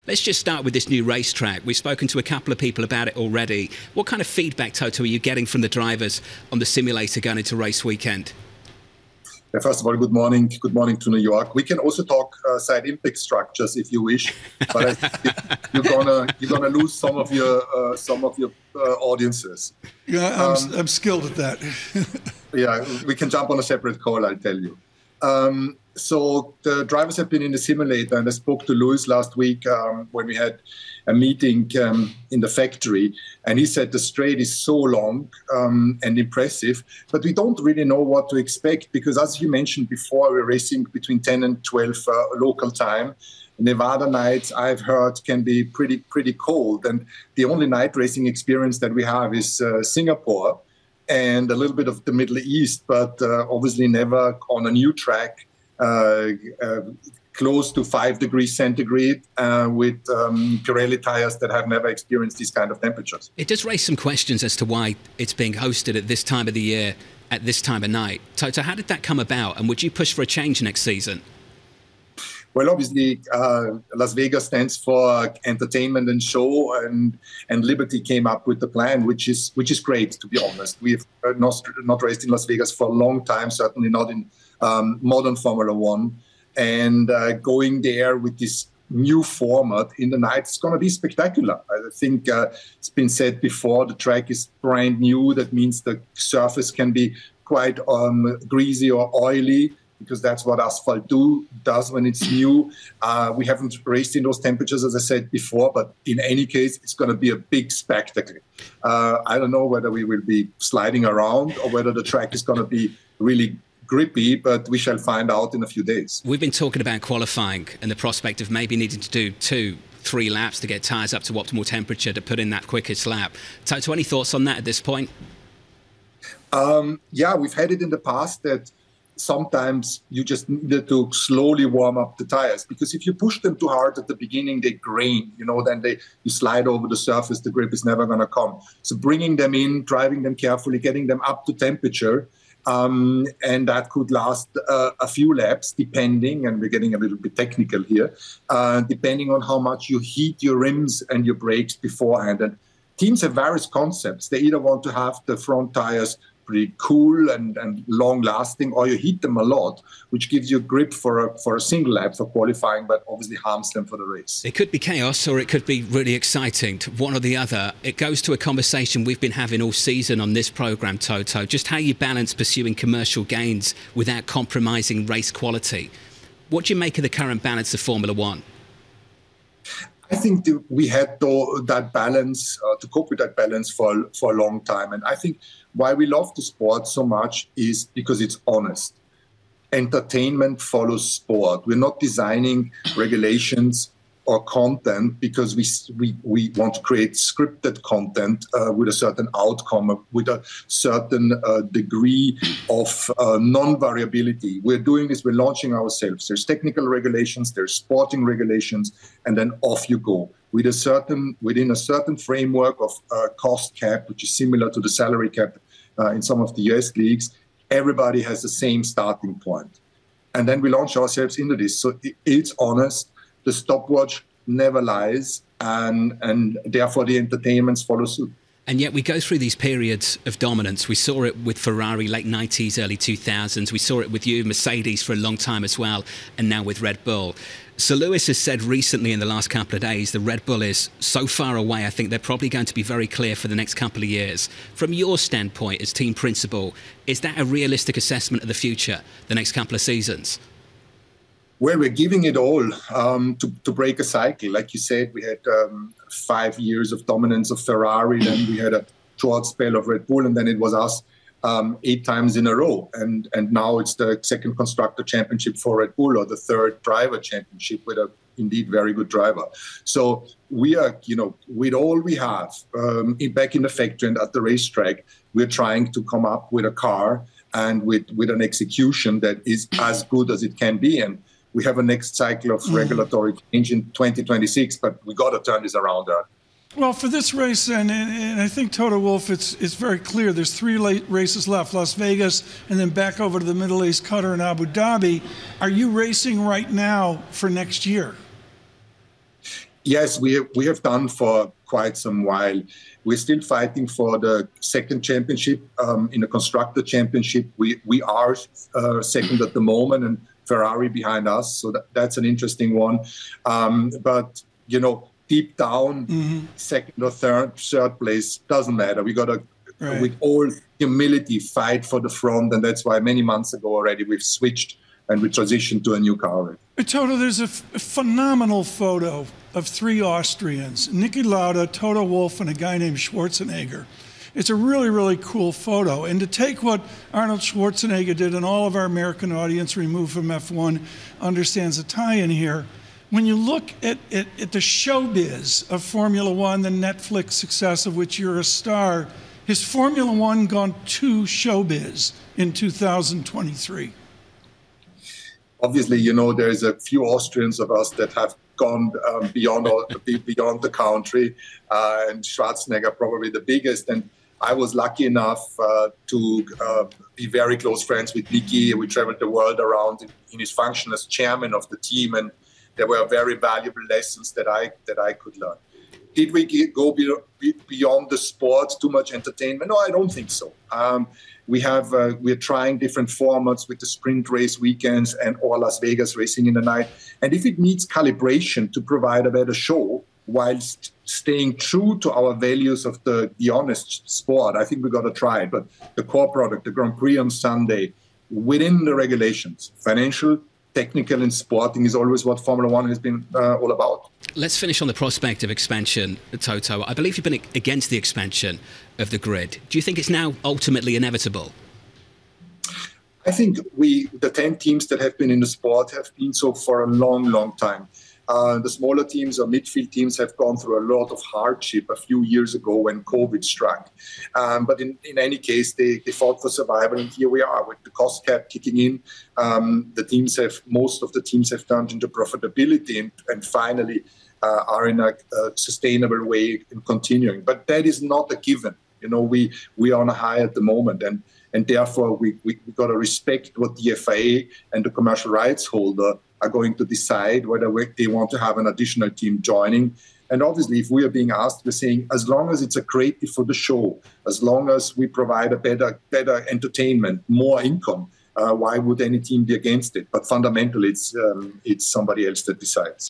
Let's just start with this new racetrack. We've spoken to a couple of people about it already. What kind of feedback, Toto, are you getting from the drivers on the simulator going into race weekend? Yeah, first of all, good morning. Good morning to New York. We can also talk side impact structures if you wish, but I think you're gonna lose some of your audiences. Yeah, I'm skilled at that. Yeah, we can jump on a separate call, I'll tell you. So the drivers have been in the simulator, and I spoke to Lewis last week when we had a meeting in the factory, and he said the straight is so long and impressive, but we don't really know what to expect because, as you mentioned before, we're racing between 10 and 12 local time. Nevada nights, I've heard, can be pretty cold, and the only night racing experience that we have is Singapore and a little bit of the Middle East, but obviously never on a new track close to 5 degrees centigrade with Pirelli tires that have never experienced these kind of temperatures. It does raise some questions as to why it's being hosted at this time of the year, at this time of night. Toto, how did that come about, and would you push for a change next season? Well, obviously, Las Vegas stands for entertainment and show, and Liberty came up with the plan, which is great, to be honest. We've not raced in Las Vegas for a long time, certainly not in modern Formula One. And going there with this new format in the night, it's going to be spectacular. I think it's been said before, the track is brand new. That means the surface can be quite greasy or oily, because that's what asphalt does when it's new. We haven't raced in those temperatures, as I said before, but in any case, it's going to be a big spectacle. I don't know whether we will be sliding around or whether the track is going to be really grippy, but we shall find out in a few days. We've been talking about qualifying and the prospect of maybe needing to do 2-3 laps to get tyres up to optimal temperature to put in that quickest lap. Toto, any thoughts on that at this point? Yeah, we've had it in the past that sometimes you just needed to slowly warm up the tires, because if you push them too hard at the beginning, they grain, then you slide over the surface, the grip is never going to come. So bringing them in, driving them carefully, getting them up to temperature, and that could last a few laps, depending, and we're getting a little bit technical here, depending on how much you heat your rims and your brakes beforehand. And teams have various concepts. They either want to have the front tires pretty cool and long-lasting, or you heat them a lot, which gives you grip for a single lap for qualifying, but obviously harms them for the race. It could be chaos, or it could be really exciting, one or the other. It goes to a conversation we've been having all season on this programme, Toto, just how you balance pursuing commercial gains without compromising race quality. What do you make of the current balance of Formula One? I think we had that balance, to cope with that balance for a long time. And I think why we love the sport so much is because it's honest. Entertainment follows sport. We're not designing regulations or content because we want to create scripted content with a certain outcome, with a certain degree of non-variability. We're doing this, we're launching ourselves. There's technical regulations, there's sporting regulations, and then off you go. Within a certain framework of cost cap, which is similar to the salary cap in some of the US leagues, everybody has the same starting point. And then we launch ourselves into this. So it's honest. The stopwatch never lies, and therefore the entertainments follow suit. And yet we go through these periods of dominance. We saw it with Ferrari, late 90s, early 2000s. We saw it with you, Mercedes, for a long time as well, and now with Red Bull. Sir Lewis has said recently in the last couple of days the Red Bull is so far away, I think they're probably going to be very clear for the next couple of years. From your standpoint as team principal, is that a realistic assessment of the future, the next couple of seasons? Well, we're giving it all to break a cycle. Like you said, we had 5 years of dominance of Ferrari, then we had a short spell of Red Bull, and then it was us 8 times in a row. And now it's the second constructor championship for Red Bull, or the third driver championship with a indeed very good driver. So we are, with all we have back in the factory and at the racetrack, we're trying to come up with a car and with an execution that is as good as it can be. And we have a next cycle of regulatory change in 2026, but we got to turn this around. Well, for this race, and I think Toto Wolff, it's very clear. There's 3 races left: Las Vegas, and then back over to the Middle East, Qatar, and Abu Dhabi. Are you racing right now for next year? Yes, we have done for quite some while. We're still fighting for the second championship in the constructor championship. We are second at the moment, and Ferrari behind us, so that's an interesting one. But deep down, second or third place doesn't matter. We got to, with all humility, fight for the front, and that's why many months ago already we've switched and we transitioned to a new car. Toto, there's a phenomenal photo of three Austrians, Niki Lauda, Toto Wolff, and a guy named Schwarzenegger. It's a really, really cool photo. And to take what Arnold Schwarzenegger did, and all of our American audience removed from F1 understands the tie-in here, when you look at the showbiz of Formula One, the Netflix success of which you're a star, has Formula One gone to showbiz in 2023? Obviously, there's a few Austrians of us that have gone beyond the country, and Schwarzenegger probably the biggest. And I was lucky enough to be very close friends with Niki. We traveled the world around in his function as chairman of the team, and there were very valuable lessons that I could learn. Did we go beyond the sport, too much entertainment? No, I don't think so. We're trying different formats with the sprint race weekends or Las Vegas racing in the night. And if it needs calibration to provide a better show whilst staying true to our values of the honest sport, I think we got to try it. But the core product, the Grand Prix on Sunday, within the regulations, financial, technical, and sporting is always what Formula One has been all about. Let's finish on the prospect of expansion, Toto. I believe you've been against the expansion of the grid. Do you think it's now ultimately inevitable? I think the 10 teams that have been in the sport have been so for a long, long time. The smaller teams or midfield teams have gone through a lot of hardship a few years ago when COVID struck. But in any case, they fought for survival, and here we are with the cost cap kicking in. Most of the teams have turned into profitability and finally are in a sustainable way in continuing. But that is not a given. We are on a high at the moment, and therefore we got to respect what the FIA and the commercial rights holder are going to decide whether they want to have an additional team joining. And obviously, if we are being asked, we're saying as long as it's a creative for the show, as long as we provide a better entertainment, more income, why would any team be against it? But fundamentally, it's somebody else that decides.